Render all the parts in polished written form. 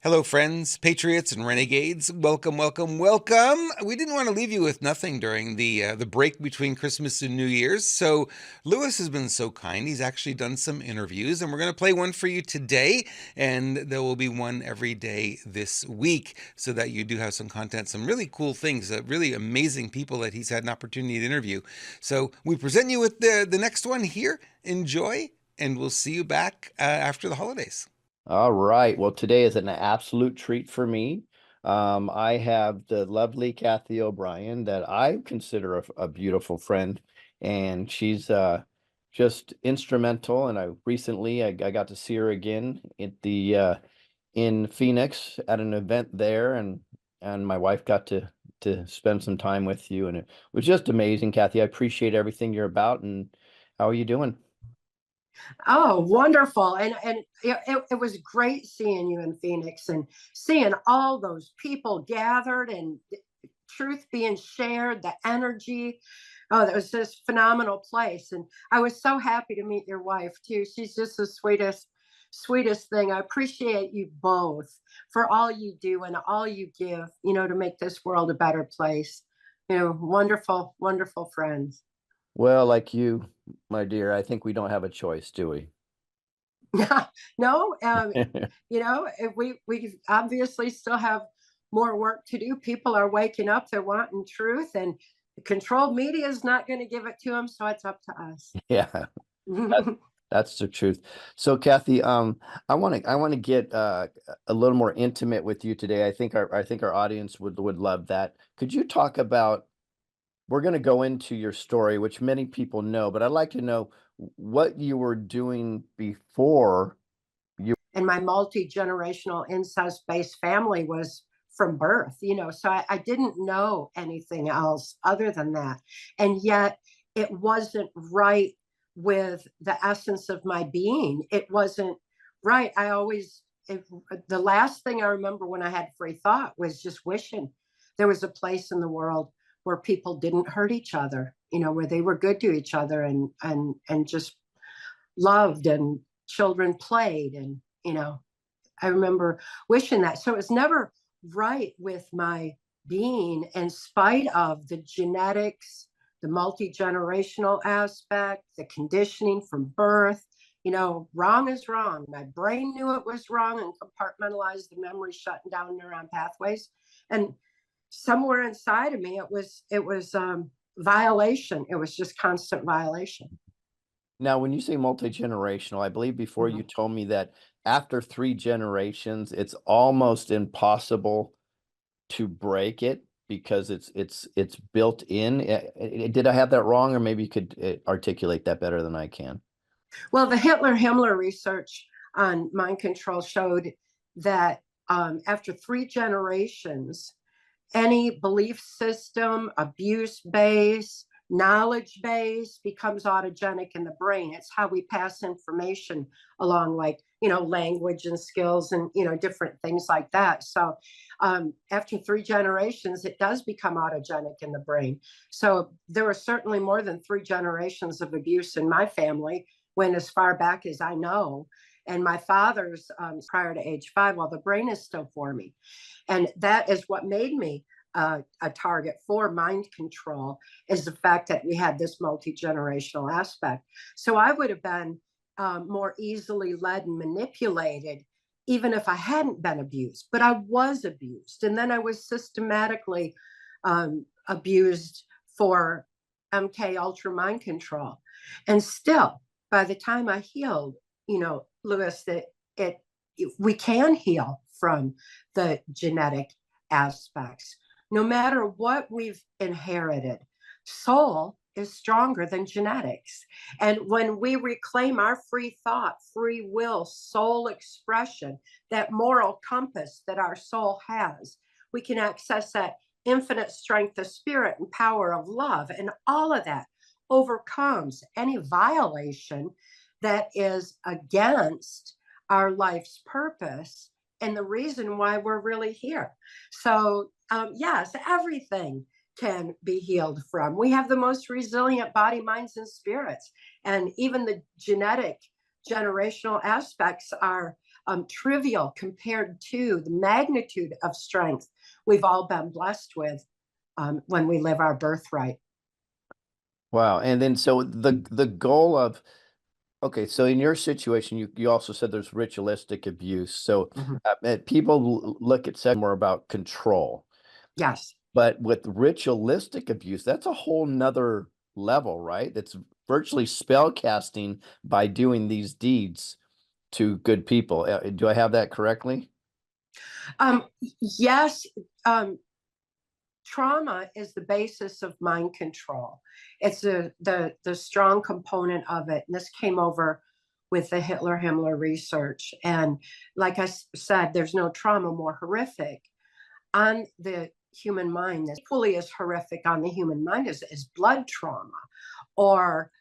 Hello, friends, patriots, and renegades. Welcome, welcome, welcome. We didn't want to leave you with nothing during the break between Christmas and New Year's. So Lewis has been so kind; he's actually done some interviews, and we're going to play one for you today. And there will be one every day this week, so that you do have some content, some really cool things, really amazing people that he's had an opportunity to interview. So we present you with the next one here. Enjoy, and we'll see you back after the holidays. All right. Well, today is an absolute treat for me. I have the lovely Kathy O'Brien that I consider a beautiful friend, and she's just instrumental. And I got to see her again at the in Phoenix at an event there, and my wife got to spend some time with you, and it was just amazing, Kathy. I appreciate everything you're about, and how are you doing? Oh, wonderful. And it was great seeing you in Phoenix and seeing all those people gathered and truth being shared, the energy. Oh, that was just phenomenal place. And I was so happy to meet your wife too. She's just the sweetest thing. I appreciate you both for all you do and all you give, to make this world a better place. Wonderful, wonderful friends. Well, like you, my dear, I think we don't have a choice, do we? No, if we obviously still have more work to do. People are waking up, they're wanting truth, and the controlled media is not going to give it to them, so it's up to us. Yeah, that, that's the truth. So, Kathy, I want to get a little more intimate with you today. I think our audience would love that. Could you talk about? We're going to go into your story, which many people know, but I'd like to know what you were doing before you. And my multi-generational incest-based family was from birth, so I didn't know anything else other than that. And yet it wasn't right with the essence of my being. It wasn't right. The last thing I remember when I had free thought was just wishing there was a place in the world where people didn't hurt each other, where they were good to each other and just loved, and children played. And I remember wishing that. So it was never right with my being, in spite of the genetics, the multi-generational aspect, the conditioning from birth. Wrong is wrong. My brain knew it was wrong and compartmentalized the memory, shutting down neuron pathways. And somewhere inside of me, it was violation. It was just constant violation. Now, when you say multi-generational, I believe before you told me that after 3 generations, it's almost impossible to break it because it's built in. Did I have that wrong, or maybe you could articulate that better than I can? Well, the Hitler-Himmler research on mind control showed that after 3 generations, any belief system, abuse base, knowledge base becomes autogenic in the brain. It's how we pass information along, like, language and skills and, different things like that. So after 3 generations, it does become autogenic in the brain. So there were certainly more than 3 generations of abuse in my family, went as far back as I know. And my father's prior to age 5, while the brain is still forming. And that is what made me a target for mind control, is the fact that we had this multi-generational aspect. So I would have been more easily led and manipulated, even if I hadn't been abused. But I was abused. And then I was systematically abused for MK Ultra mind control. And still, by the time I healed, Lewis, that we can heal from the genetic aspects. No matter what we've inherited, soul is stronger than genetics. And when we reclaim our free thought, free will, soul expression, that moral compass that our soul has, we can access that infinite strength of spirit and power of love. And all of that overcomes any violation that is against our life's purpose and the reason why we're really here. So yes, everything can be healed from. We have the most resilient body, minds, and spirits. And even the genetic generational aspects are trivial compared to the magnitude of strength we've all been blessed with when we live our birthright. Wow. And then so the goal of, okay, so in your situation, you also said there's ritualistic abuse. So people look at sex more about control. Yes. But with ritualistic abuse, that's a whole nother level, right? That's virtually spell casting by doing these deeds to good people. Do I have that correctly? Yes. Trauma is the basis of mind control. It's the strong component of it. And this came over with the Hitler-Himmler research. And like I said, there's no trauma more horrific on the human mind that's equally as horrific on the human mind as blood trauma, or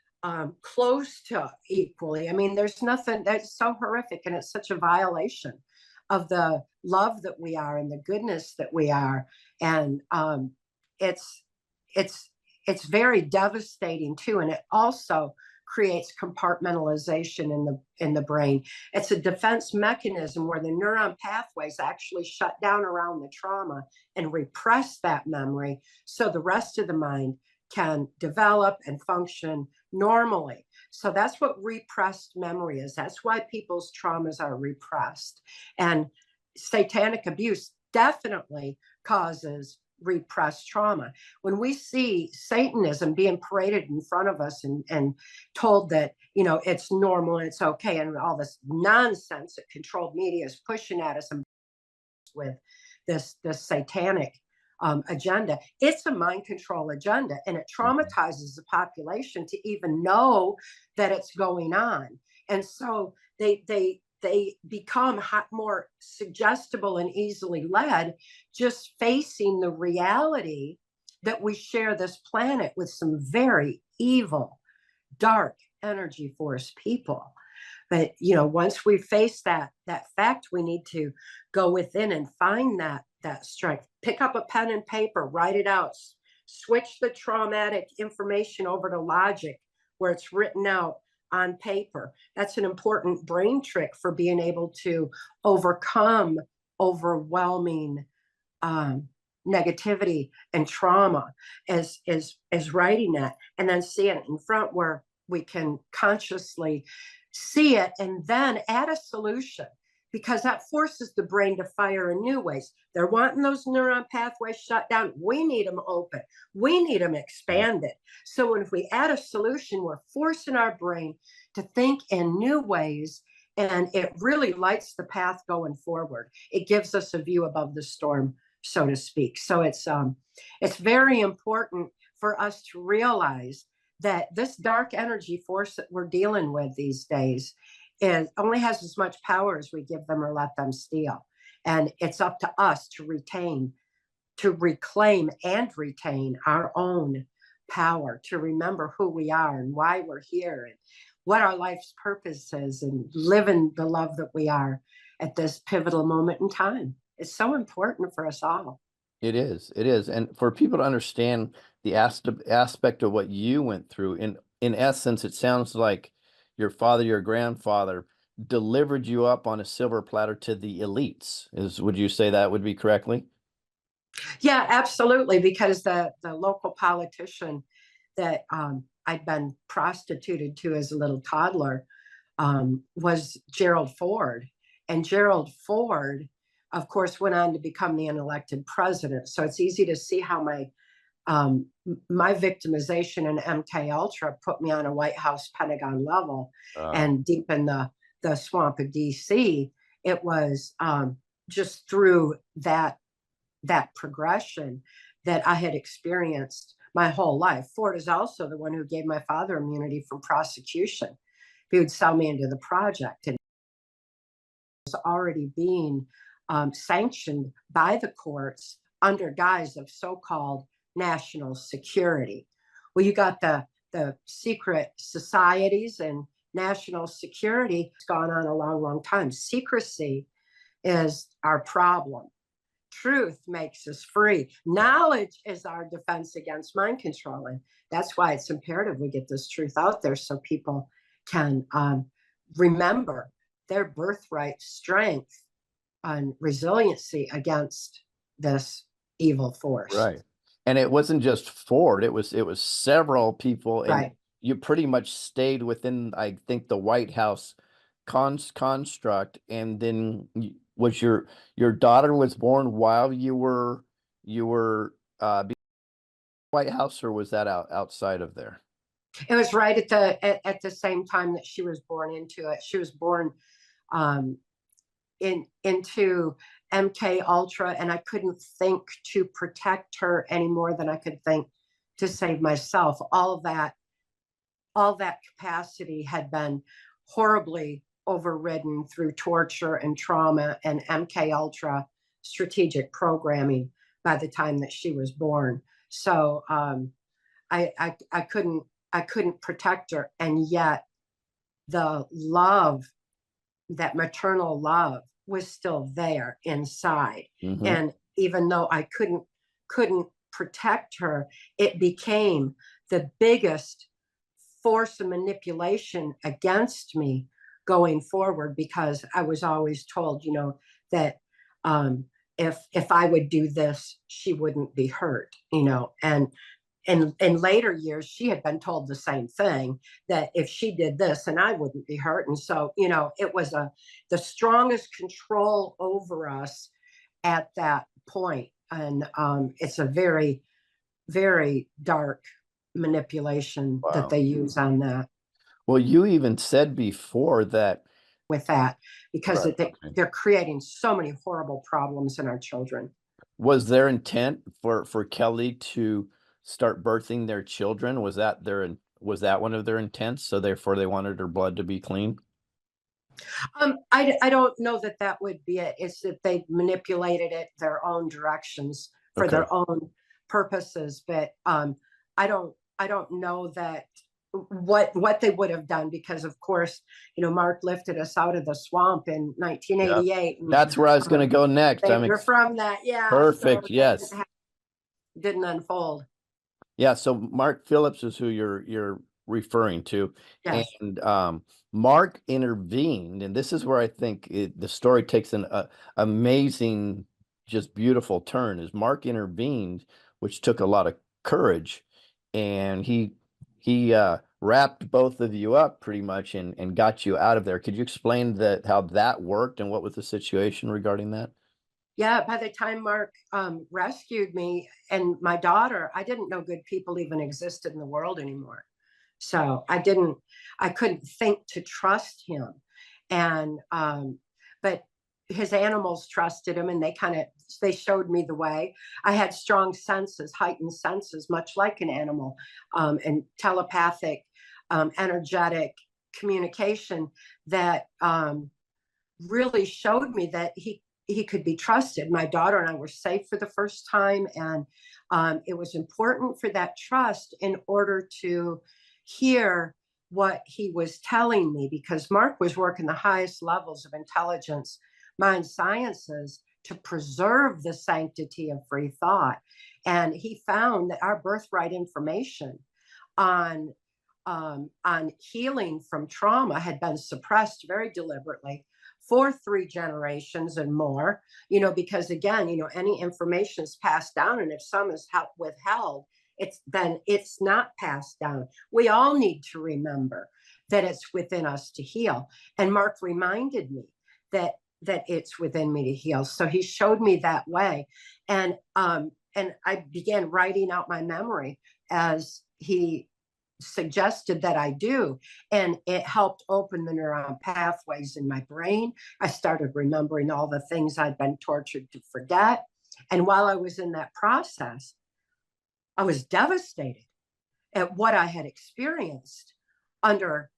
close to equally. I mean, there's nothing that's so horrific, and it's such a violation of the love that we are and the goodness that we are. And it's very devastating too. And it also creates compartmentalization in the brain. It's a defense mechanism where the neuron pathways actually shut down around the trauma and repress that memory so the rest of the mind can develop and function normally. So that's what repressed memory is. That's why people's traumas are repressed. And satanic abuse definitely causes repressed trauma. When we see Satanism being paraded in front of us and told that, you know, it's normal and it's okay, and all this nonsense that controlled media is pushing at us and with this satanic agenda, it's a mind control agenda, and it traumatizes the population to even know that it's going on. And so they become more suggestible and easily led, just facing the reality that we share this planet with some very evil, dark energy force people. But, you know, once we face that fact, we need to go within and find that strength. Pick up a pen and paper, write it out, switch the traumatic information over to logic where it's written out on paper. That's an important brain trick for being able to overcome overwhelming negativity and trauma, as writing that, and then see it in front where we can consciously see it and then add a solution, because that forces the brain to fire in new ways. They're wanting those neuron pathways shut down. We need them open. We need them expanded. So if we add a solution, we're forcing our brain to think in new ways, and it really lights the path going forward. It gives us a view above the storm, so to speak. So it's very important for us to realize that this dark energy force that we're dealing with these days only has as much power as we give them or let them steal. And it's up to us to reclaim and retain our own power, to remember who we are and why we're here and what our life's purpose is, and living the love that we are at this pivotal moment in time. It's so important for us all. It is. It is. And for people to understand the aspect of what you went through, in essence, it sounds like your father, your grandfather delivered you up on a silver platter to the elites. Would you say that would be correctly? Yeah, absolutely. Because the local politician that I'd been prostituted to as a little toddler was Gerald Ford. And Gerald Ford, of course, went on to become the unelected president. So it's easy to see how my victimization in MK Ultra put me on a White House Pentagon level, and deep in the swamp of DC. It was just through that progression that I had experienced my whole life. Ford is also the one who gave my father immunity from prosecution. He would sell me into the project, and it was already being sanctioned by the courts under guise of so-called national security. Well, you got the secret societies and national security. It's gone on a long, long time. Secrecy is our problem. Truth makes us free. Knowledge is our defense against mind control. And that's why it's imperative we get this truth out there so people can remember their birthright strength and resiliency against this evil force. Right. And it wasn't just Ford, it was several people, and Right. you pretty much stayed within, I think, the White House construct. And then was your daughter was born while you were White House, or was that outside of there? It was right at the same time that she was born into it. She was born um, into MK Ultra, and I couldn't think to protect her any more than I could think to save myself. All that capacity had been horribly overridden through torture and trauma and MK Ultra strategic programming by the time that she was born. So I couldn't protect her, and yet the love, that maternal love, was still there inside. Mm-hmm. And even though I couldn't protect her, it became the biggest force of manipulation against me going forward, because I was always told, that if I would do this, she wouldn't be hurt, and in later years, she had been told the same thing, that if she did this, and I wouldn't be hurt. And so, it was the strongest control over us at that point. And it's a very, very dark manipulation that they use on that. Well, you even said before that with that, because Right. they're creating so many horrible problems in our children. Was their intent for Kelly to start birthing their children? Was that one of their intents? So therefore they wanted her blood to be clean? I don't know that would be it. It's that they manipulated it their own directions for Okay. their own purposes. But I don't know that what they would have done, because of course, Mark lifted us out of the swamp in 1988. Yep. That's where I was going to go next. You're from that, yeah. Perfect. So yes. Didn't unfold. Yeah. So Mark Phillips is who you're referring to. Yes. And Mark intervened, and this is where I think the story takes an amazing, just beautiful turn. Is Mark intervened, which took a lot of courage, and he wrapped both of you up pretty much and got you out of there. Could you explain how that worked and what was the situation regarding that? Yeah, by the time Mark rescued me and my daughter, I didn't know good people even existed in the world anymore. So I couldn't think to trust him. And but his animals trusted him, and they showed me the way. I had strong senses, heightened senses, much like an animal, and telepathic, energetic communication that really showed me that he could be trusted. My daughter and I were safe for the first time, and it was important for that trust in order to hear what he was telling me, because Mark was working the highest levels of intelligence, mind sciences, to preserve the sanctity of free thought. And he found that our birthright information on healing from trauma had been suppressed very deliberately for 3 generations and more, because again, any information is passed down, and if some is withheld, it's not passed down. We all need to remember that it's within us to heal. And Mark reminded me that it's within me to heal. So he showed me that way. And I began writing out my memory as he suggested that I do. And it helped open the neuron pathways in my brain. I started remembering all the things I'd been tortured to forget. And while I was in that process, I was devastated at what I had experienced under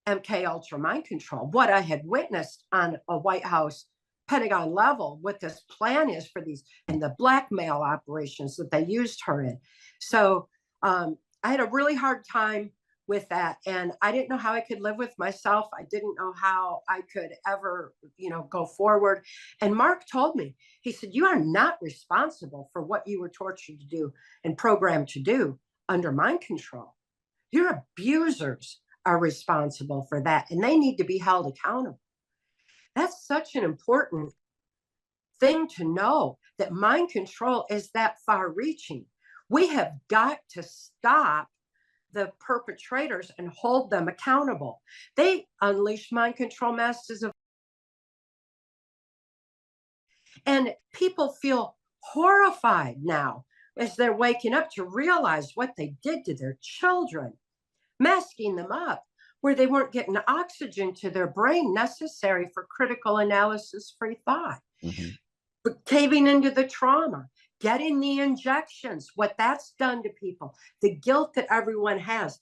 MK Ultra mind control, what I had witnessed on a White House Pentagon level, what this plan is for these, and the blackmail operations that they used her in. So I had a really hard time with that. And I didn't know how I could live with myself. I didn't know how I could ever, go forward. And Mark told me, he said, you are not responsible for what you were tortured to do and programmed to do under mind control. Your abusers are responsible for that, and they need to be held accountable. That's such an important thing to know, that mind control is that far reaching. We have got to stop the perpetrators and hold them accountable. They unleash mind control masters of, and people feel horrified now as they're waking up to realize what they did to their children, masking them up where they weren't getting oxygen to their brain necessary for critical analysis free thought. Mm-hmm. But caving into the trauma, getting the injections, what that's done to people, the guilt that everyone has.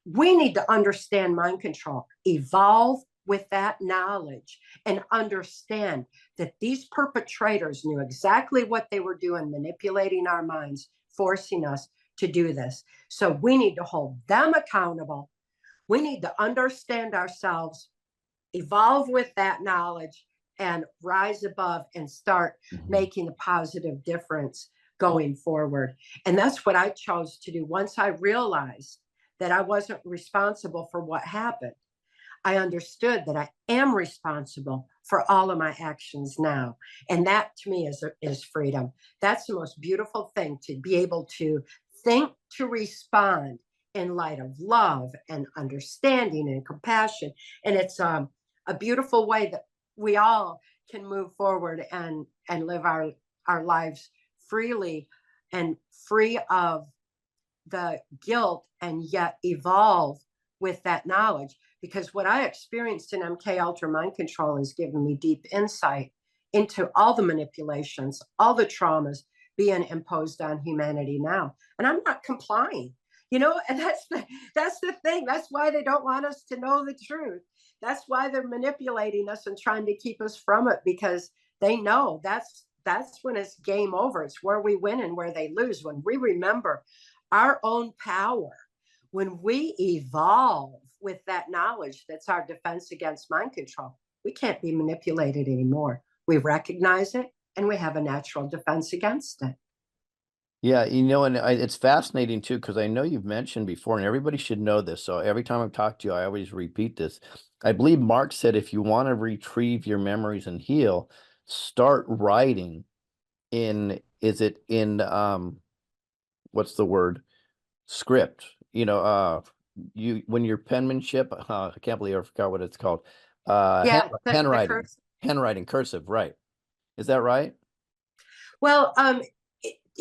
We need to understand mind control, evolve with that knowledge, and understand that these perpetrators knew exactly what they were doing, manipulating our minds, forcing us to do this. So we need to hold them accountable. We need to understand ourselves, evolve with that knowledge, and rise above and start making a positive difference going forward. And that's what I chose to do. Once I realized that I wasn't responsible for what happened, I understood that I am responsible for all of my actions now. And that to me is freedom. That's the most beautiful thing, to be able to think, to respond in light of love and understanding and compassion. And it's a beautiful way that we all can move forward and live our lives freely and free of the guilt, and yet evolve with that knowledge. Because what I experienced in MK Ultra Mind Control has given me deep insight into all the manipulations, all the traumas being imposed on humanity now. And I'm not complying, and that's the thing. That's why they don't want us to know the truth. That's why they're manipulating us and trying to keep us from it, because they know that's when it's game over. It's where we win and where they lose. When we remember our own power, when we evolve with that knowledge, that's our defense against mind control. We can't be manipulated anymore. We recognize it and we have a natural defense against it. Yeah, and it's fascinating too, because I know you've mentioned before, and everybody should know this. So every time I've talked to you, I always repeat this. I believe Mark said, if you want to retrieve your memories and heal, start writing in, what's the word? Script. When your penmanship, I can't believe I forgot what it's called. Handwriting, handwriting, cursive, right? Is that right? Well,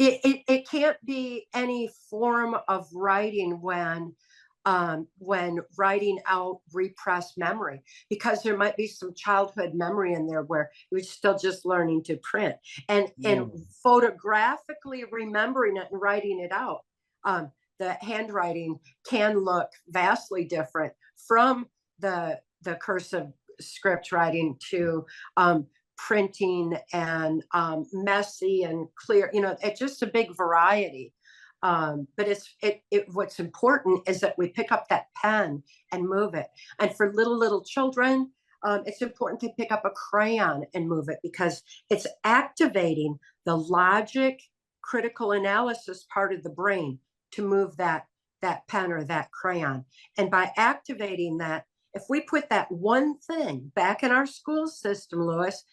it can't be any form of writing when writing out repressed memory, because there might be some childhood memory in there where you're still just learning to print, and photographically remembering it and writing it out. The handwriting can look vastly different from the cursive script writing to printing and messy and clear. It's just a big variety. But what's important is that we pick up that pen and move it. And for little children, it's important to pick up a crayon and move it, because it's activating the logic, critical analysis part of the brain to move that pen or that crayon. And by activating that, if we put that one thing back in our school system, Lewis,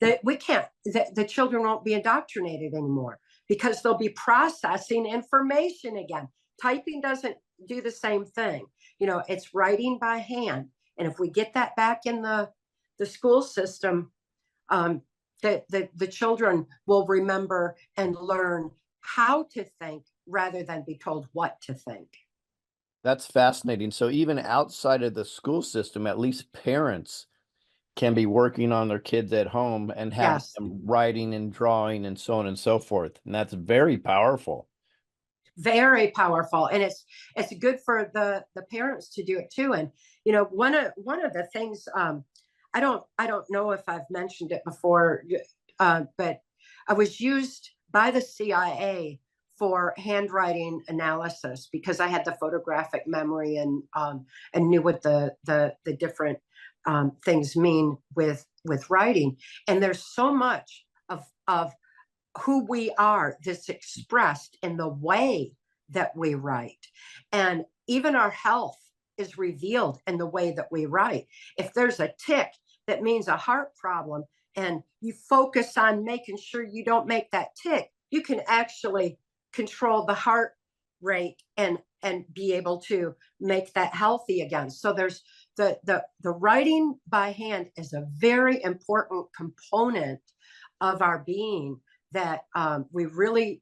that the children won't be indoctrinated anymore, because they'll be processing information again. Typing doesn't do the same thing. It's writing by hand. And if we get that back in the school system, the children will remember and learn how to think rather than be told what to think. That's fascinating. So even outside of the school system, at least parents can be working on their kids at home and have them writing and drawing and so on and so forth. And that's very powerful. Very powerful. And it's good for the parents to do it too. And one of the things, I don't know if I've mentioned it before, but I was used by the CIA for handwriting analysis, because I had the photographic memory and knew what the different things mean with writing. And there's so much of who we are that's expressed in the way that we write. And even our health is revealed in the way that we write. If there's a tick that means a heart problem, and you focus on making sure you don't make that tick, you can actually control the heart rate and be able to make that healthy again. So there's the writing by hand is a very important component of our being that we really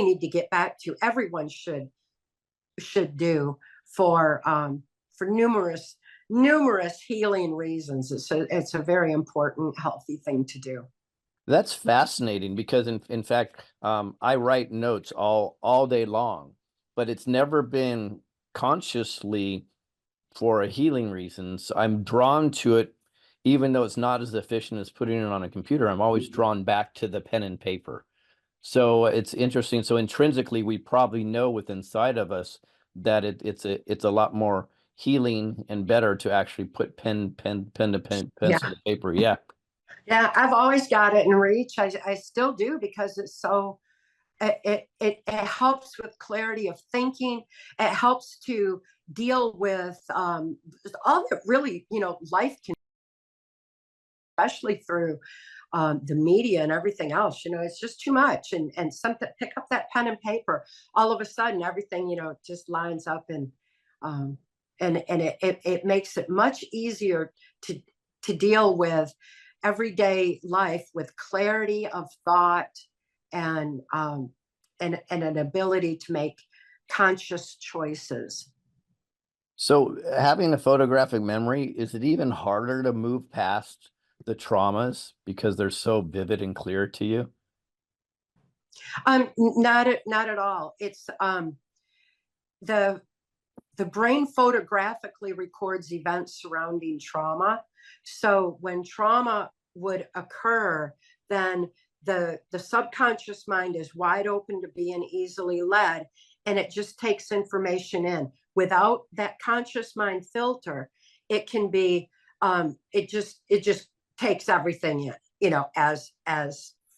need to get back to. Everyone should do for numerous healing reasons. It's a very important, healthy thing to do. That's fascinating because in fact, I write notes all day long, but it's never been consciously for a healing reasons. I'm drawn to it, even though it's not as efficient as putting it on a computer. I'm always drawn back to the pen and paper. So it's interesting. So intrinsically, we probably know within inside of us that it's a lot more healing and better to actually put pen to pencil to paper. Yeah. Yeah, I've always got it in reach. I still do, because it's so it helps with clarity of thinking. It helps to deal with all the really, life can, especially through the media and everything else. It's just too much. And something, pick up that pen and paper. All of a sudden, everything, just lines up, and it makes it much easier to deal with everyday life with clarity of thought and an ability to make conscious choices. So having a photographic memory, is it even harder to move past the traumas because they're so vivid and clear to you? Not at all. It's the brain photographically records events surrounding trauma. So when trauma would occur, then the subconscious mind is wide open to being easily led, and it just takes information in. Without that conscious mind filter, it can be it just takes everything in, as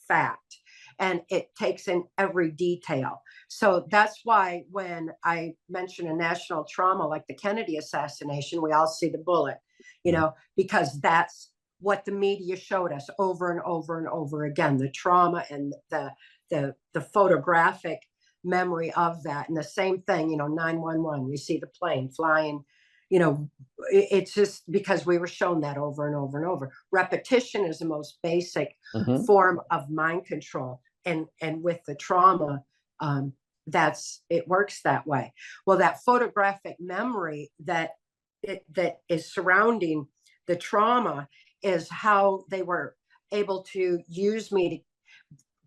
fact, and it takes in every detail. So that's why when I mention a national trauma like the Kennedy assassination, we all see the bullet, because that's what the media showed us over and over and over again, the trauma and the photographic memory of that. And the same thing, 911, we see the plane flying, it's just because we were shown that over and over and over. Repetition is the most basic form of mind control. And with the trauma, it works that way. Well, that photographic memory that is surrounding the trauma is how they were able to use me to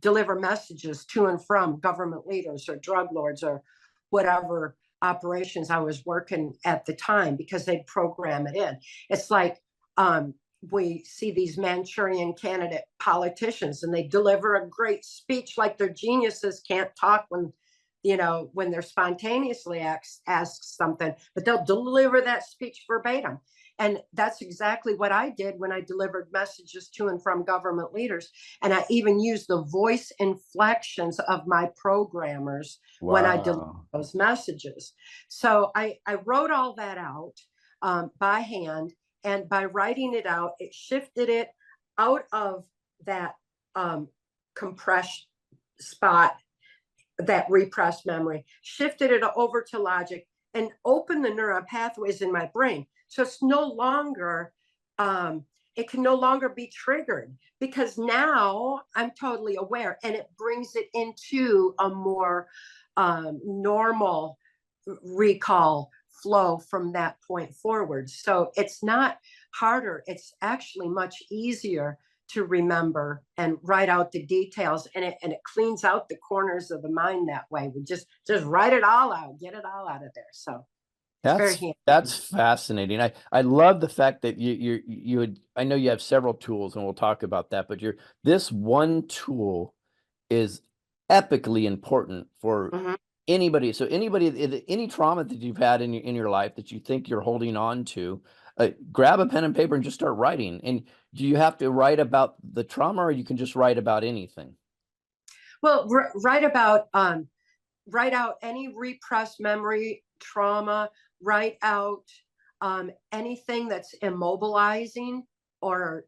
deliver messages to and from government leaders or drug lords or whatever operations I was working at the time, because they'd program it in. It's like we see these Manchurian candidate politicians, and they deliver a great speech like they're geniuses, can't talk when they're spontaneously asked something, but they'll deliver that speech verbatim. And that's exactly what I did when I delivered messages to and from government leaders. And I even used the voice inflections of my programmers when I delivered those messages. So I wrote all that out by hand. And by writing it out, it shifted it out of that compressed spot, that repressed memory, shifted it over to logic, and opened the neural pathways in my brain. So it's no longer, it can no longer be triggered, because now I'm totally aware, and it brings it into a more normal recall flow from that point forward. So it's not harder. It's actually much easier to remember and write out the details, and it cleans out the corners of the mind that way. We just write it all out, get it all out of there. So that's fascinating. I love the fact that you would, I know you have several tools, and we'll talk about that, but this one tool is epically important for anybody. So any trauma that you've had in your life that you think you're holding on to, grab a pen and paper and just start writing. And do you have to write about the trauma, or you can just write about anything? Well, write out any repressed memory, trauma, write out anything that's immobilizing or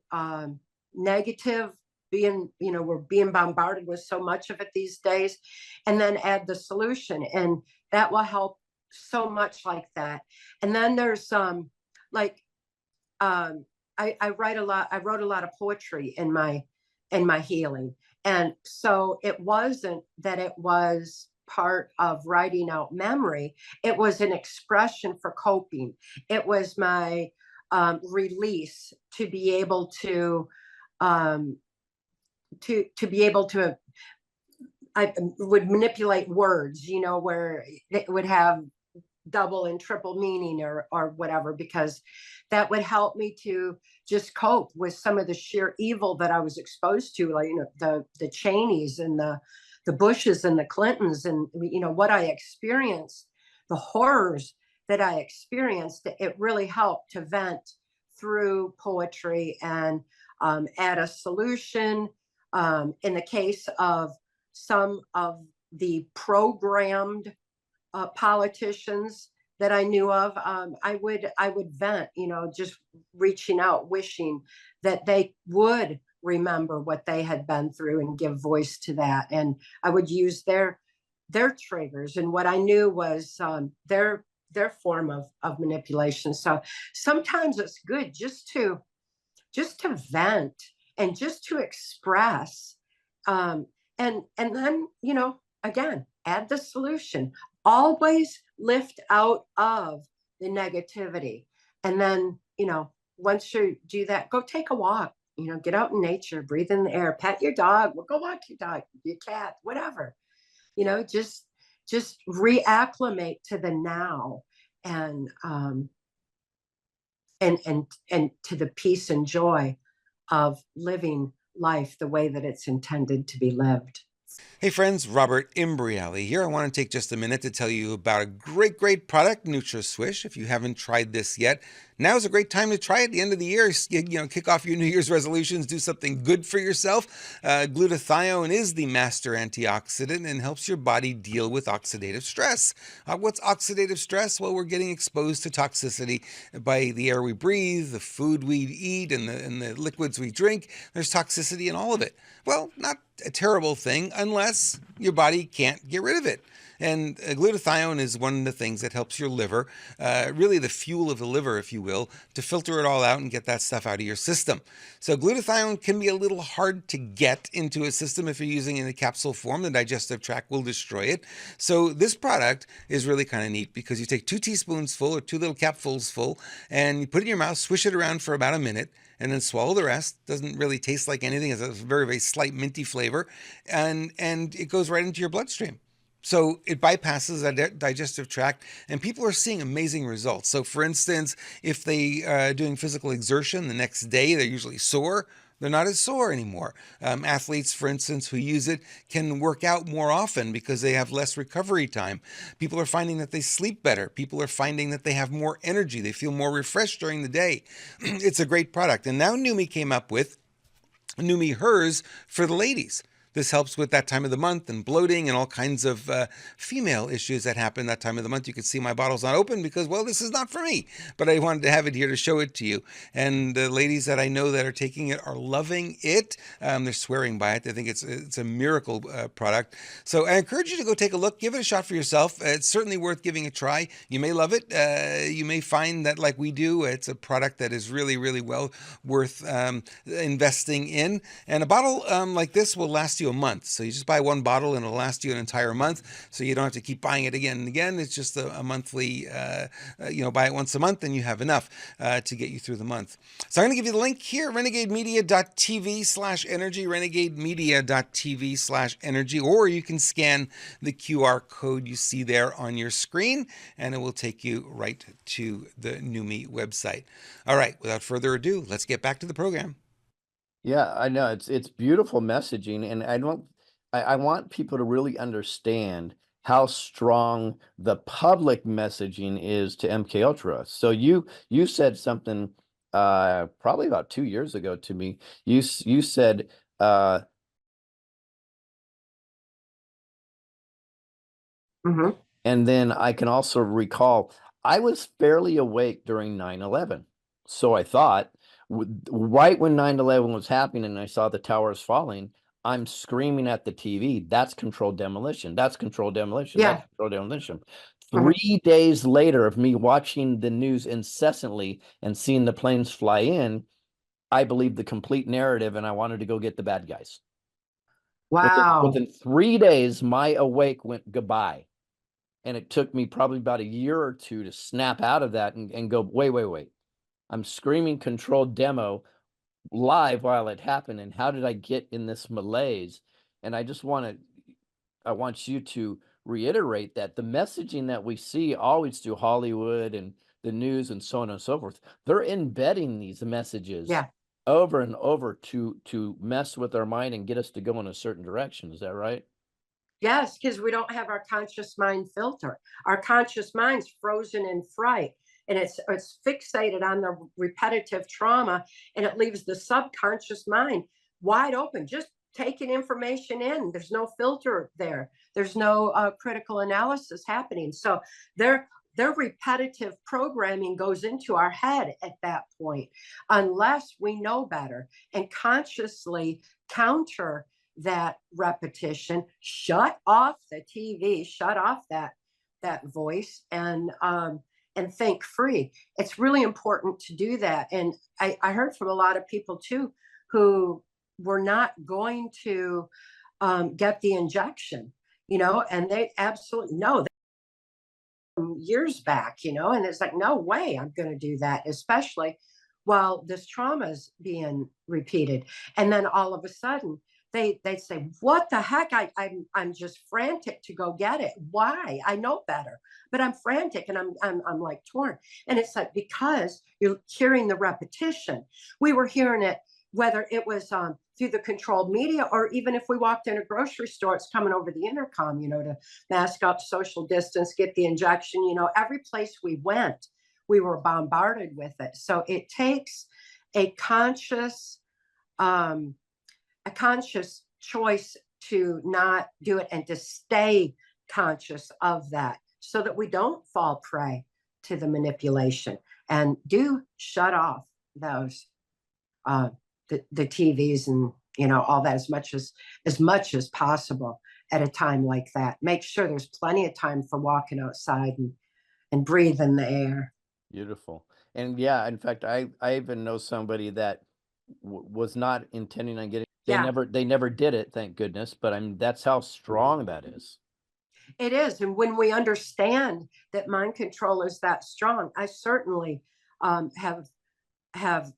negative, being, we're being bombarded with so much of it these days, and then add the solution, and that will help so much like that. And then there's like I write a lot. I wrote a lot of poetry in my healing, and so it wasn't that it was part of writing out memory. It was an expression for coping. It was my release to be able to um, be able to. I would manipulate words, where it would have double and triple meaning or whatever, because that would help me to just cope with some of the sheer evil that I was exposed to, like the Cheneys and the Bushes and the Clintons, and what I experienced, the horrors that I experienced. It really helped to vent through poetry and add a solution. In the case of some of the programmed politicians that I knew of, I would vent, just reaching out, wishing that they would remember what they had been through and give voice to that. And I would use their triggers, and what I knew was their form of manipulation. So sometimes it's good just to vent and just to express, and then again, add the solution. Always lift out of the negativity. And then, once you do that, go take a walk, get out in nature, breathe in the air, pet your dog, go walk your dog, your cat, whatever, just reacclimate to the now, and to the peace and joy of living life the way that it's intended to be lived. Hey friends, Robert Imbriali here. I want to take just a minute to tell you about a great product, NutraSwish. If you haven't tried this yet, now's a great time to try it. At the end of the year, kick off your New Year's resolutions, do something good for yourself. Glutathione is the master antioxidant and helps your body deal with oxidative stress. What's oxidative stress? Well, we're getting exposed to toxicity by the air we breathe, the food we eat, and the liquids we drink. There's toxicity in all of it. Well, not a terrible thing unless your body can't get rid of it. And glutathione is one of the things that helps your liver, really the fuel of the liver, if you will, to filter it all out and get that stuff out of your system. So glutathione can be a little hard to get into a system if you're using it in a capsule form. The digestive tract will destroy it. So this product is really kind of neat because you take 2 teaspoons full or 2 little capfuls full, and you put it in your mouth, swish it around for about a minute, and then swallow the rest. Doesn't really taste like anything. It's a very slight minty flavor, and it goes right into your bloodstream. So it bypasses the digestive tract, and people are seeing amazing results. So for instance, if they are doing physical exertion the next day, they're usually sore. They're not as sore anymore. Athletes, for instance, who use it can work out more often because they have less recovery time. People are finding that they sleep better. People are finding that they have more energy. They feel more refreshed during the day. It's a great product. And now Neumi came up with Neumi Hers for the ladies. This helps with that time of the month and bloating and all kinds of female issues that happen that time of the month. You can see my bottle's not open because, well, this is not for me, but I wanted to have it here to show it to you. And the ladies that I know that are taking it are loving it. They're swearing by it. They think it's a miracle product. So I encourage you to go take a look, give it a shot for yourself. It's certainly worth giving a try. You may love it. You may find that, like we do, it's a product that is really well worth investing in. And a bottle like this will last you a month. So you just buy one bottle and it'll last you an entire month. So you don't have to keep buying it again and again. It's just a monthly, buy it once a month and you have enough to get you through the month. So I'm going to give you the link here, renegademedia.tv/energy, renegademedia.tv/energy, or you can scan the QR code you see there on your screen and it will take you right to the Neumi website. All right, without further ado, let's get back to the program. Yeah, I know it's beautiful messaging, and I want people to really understand how strong the public messaging is to MK Ultra. So you said something probably about 2 years ago to me. You said and then I can also recall I was fairly awake during 9/11. So I thought, Right when 9/11 was happening and I saw the towers falling, I'm screaming at the TV, that's controlled demolition. That's controlled demolition. Yeah. That's controlled demolition. Mhm. 3 days later of me watching the news incessantly and seeing the planes fly in, I believed the complete narrative and I wanted to go get the bad guys. Wow. Within 3 days, my awake went goodbye. And it took me probably about a year or two to snap out of that and go, wait. I'm screaming controlled demo live while it happened. And how did I get in this malaise? And I want you to reiterate that the messaging that we see always through Hollywood and the news and so on and so forth, they're embedding these messages Yeah. over and over to mess with our mind and get us to go in a certain direction. Is that right? Yes, because we don't have our conscious mind filter. Our conscious mind's frozen in fright, and it's fixated on the repetitive trauma, and it leaves the subconscious mind wide open, just taking information in. There's no filter there. There's no critical analysis happening. So their repetitive programming goes into our head at that point, unless we know better and consciously counter that repetition, shut off the TV, shut off that voice, and think free. It's really important to do that. And I heard from a lot of people too who were not going to get the injection, and they absolutely no, years back, and it's like, no way I'm going to do that, especially while this trauma is being repeated. And then all of a sudden, they say, what the heck? I'm just frantic to go get it. Why? I know better, but I'm frantic and I'm like torn. And it's like, because you're hearing the repetition. We were hearing it, whether it was through the controlled media, or even if we walked in a grocery store, it's coming over the intercom, to mask up, social distance, get the injection. Every place we went, we were bombarded with it. So it takes a conscious choice to not do it and to stay conscious of that, so that we don't fall prey to the manipulation, and do shut off those the TVs and all that as much as possible at a time like that. Make sure there's plenty of time for walking outside and breathing the air. Beautiful. And yeah, in fact, I even know somebody that was not intending on getting, Yeah, they never did it, thank goodness, but that's how strong that is. it is. And when we understand that mind control is that strong, I certainly have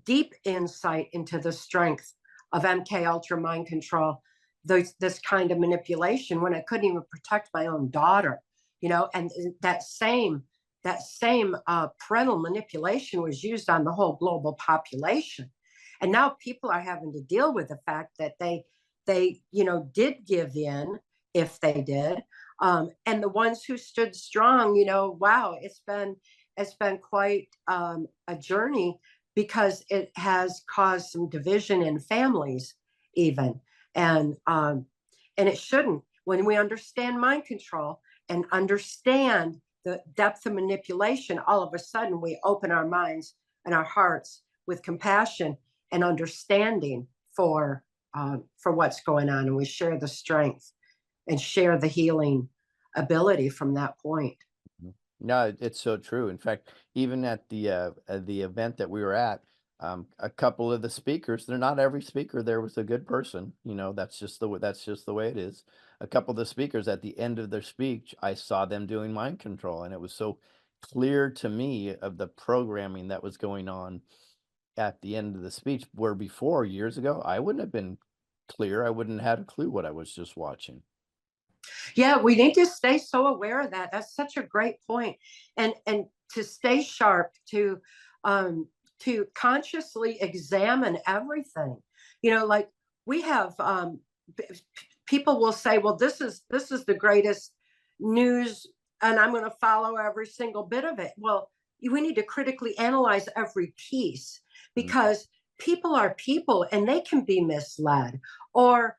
deep insight into the strength of MK Ultra mind control, this kind of manipulation, when I couldn't even protect my own daughter, and that same parental manipulation was used on the whole global population. And now people are having to deal with the fact that they did give in, if they did, and the ones who stood strong, wow, it's been quite a journey, because it has caused some division in families even. And it shouldn't. When we understand mind control and understand the depth of manipulation, all of a sudden we open our minds and our hearts with compassion and understanding for what's going on, and we share the strength and share the healing ability from that point. No, it's so true. In fact, even at the event that we were at, a couple of the speakers, they're not every speaker there was a good person. That's just the way it is. A couple of the speakers at the end of their speech, I saw them doing mind control, and it was so clear to me of the programming that was going on at the end of the speech, where before, years ago, I wouldn't have been clear. I wouldn't have had a clue what I was just watching. Yeah, we need to stay so aware of that. That's such a great point. And to stay sharp, to consciously examine everything. Like we have people will say, well, this is the greatest news, and I'm going to follow every single bit of it. Well, we need to critically analyze every piece, because people are people and they can be misled, or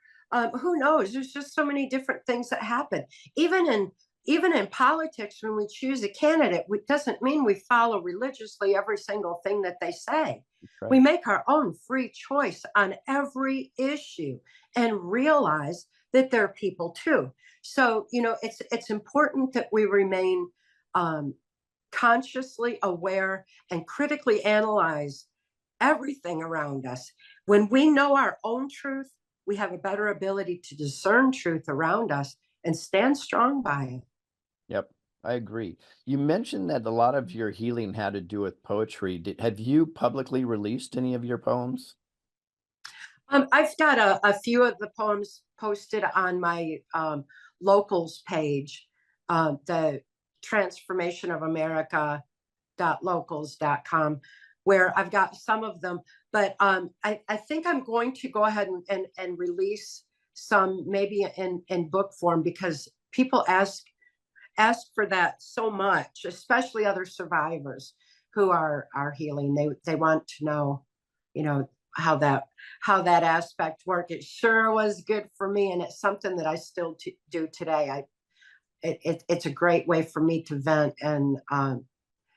who knows? There's just so many different things that happen. Even in politics, when we choose a candidate, it doesn't mean we follow religiously every single thing that they say. Right. We make our own free choice on every issue and realize that they're people too. So, it's important that we remain um, consciously aware and critically analyze everything around us. When we know our own truth, we have a better ability to discern truth around us and stand strong by it. Yep, I agree. You mentioned that a lot of your healing had to do with poetry. Have you publicly released any of your poems? I've got a few of the poems posted on my locals page, the Transformation of America.locals.com, where I've got some of them. But I think I'm going to go ahead and release some maybe in book form, because people ask for that so much, especially other survivors who are healing. They want to know, how that aspect worked. It sure was good for me, and it's something that I still do today. It's a great way for me to vent and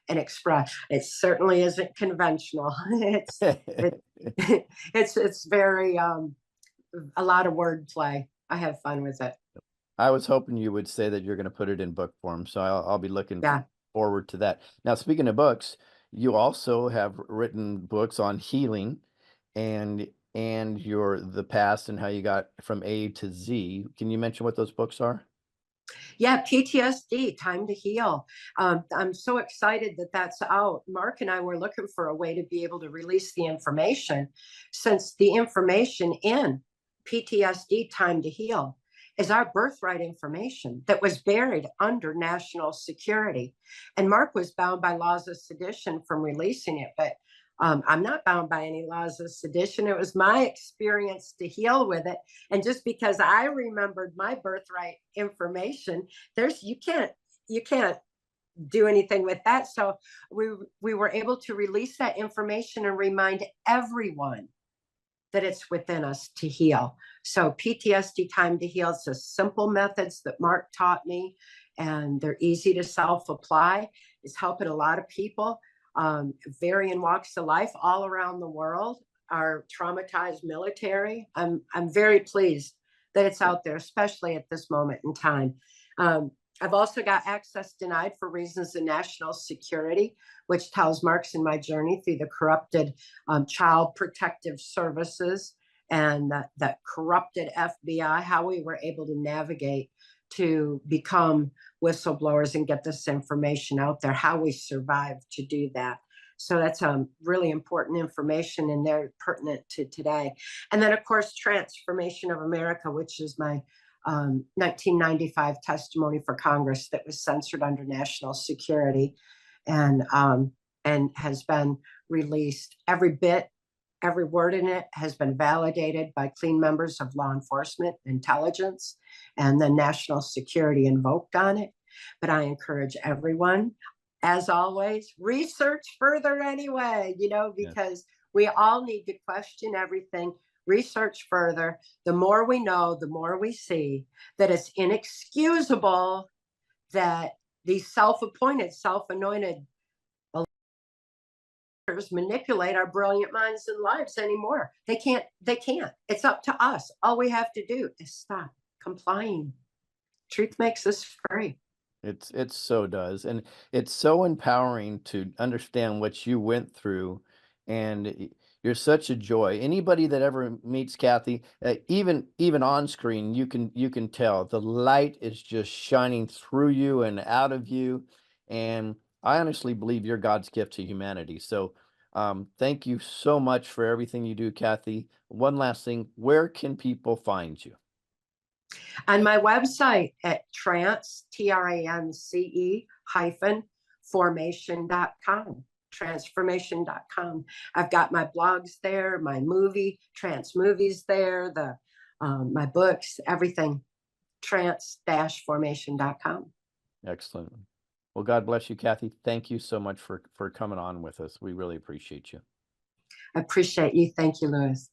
express. It certainly isn't conventional. It's very a lot of wordplay. I have fun with it. I was hoping you would say that you're going to put it in book form, so I'll be looking Yeah. forward to that. Now, speaking of books, you also have written books on healing and the past and how you got from A to Z. Can you mention what those books are? Yeah, PTSD, Time to Heal. I'm so excited that that's out. Mark and I were looking for a way to be able to release the information, since the information in PTSD, Time to Heal, is our birthright information that was buried under national security. And Mark was bound by laws of sedition from releasing it, but I'm not bound by any laws of sedition. It was my experience to heal with it. And just because I remembered my birthright information, you can't do anything with that. So we were able to release that information and remind everyone that it's within us to heal. So PTSD, Time to Heal, it's the simple methods that Mark taught me, and they're easy to self-apply. It's helping a lot of people, varying walks of life all around the world, our traumatized military. I'm very pleased that it's out there, especially at this moment in time. I've also got Access Denied for Reasons of National Security, which tells Mark's and my journey through the corrupted Child Protective Services and that corrupted FBI, how we were able to navigate to become whistleblowers and get this information out there, how we survived to do that. So that's really important information, and they're pertinent to today. And then, of course, Transformation of America, which is my 1995 testimony for Congress that was censored under national security, and has been released. Every word in it has been validated by clean members of law enforcement, intelligence, and then national security invoked on it. But I encourage everyone, as always, research further anyway, because we all need to question everything. Research further. The more we know, the more we see that it's inexcusable that these self-appointed, self-anointed leaders manipulate our brilliant minds and lives anymore. They can't. It's up to us. All we have to do is stop complying. Truth makes us free. It so does, and it's so empowering to understand what you went through, and you're such a joy. Anybody that ever meets Kathy, even on screen, you can tell the light is just shining through you and out of you, and I honestly believe you're God's gift to humanity. So, thank you so much for everything you do, Kathy. One last thing, where can people find you? On my website at trance hyphen formation.com, transformation.com. I've got my blogs there, my movie, Trance Movies there, my books, everything, trance-formation.com. Excellent. Well, God bless you, Kathy. Thank you so much for coming on with us. We really appreciate you. I appreciate you. Thank you, Louis.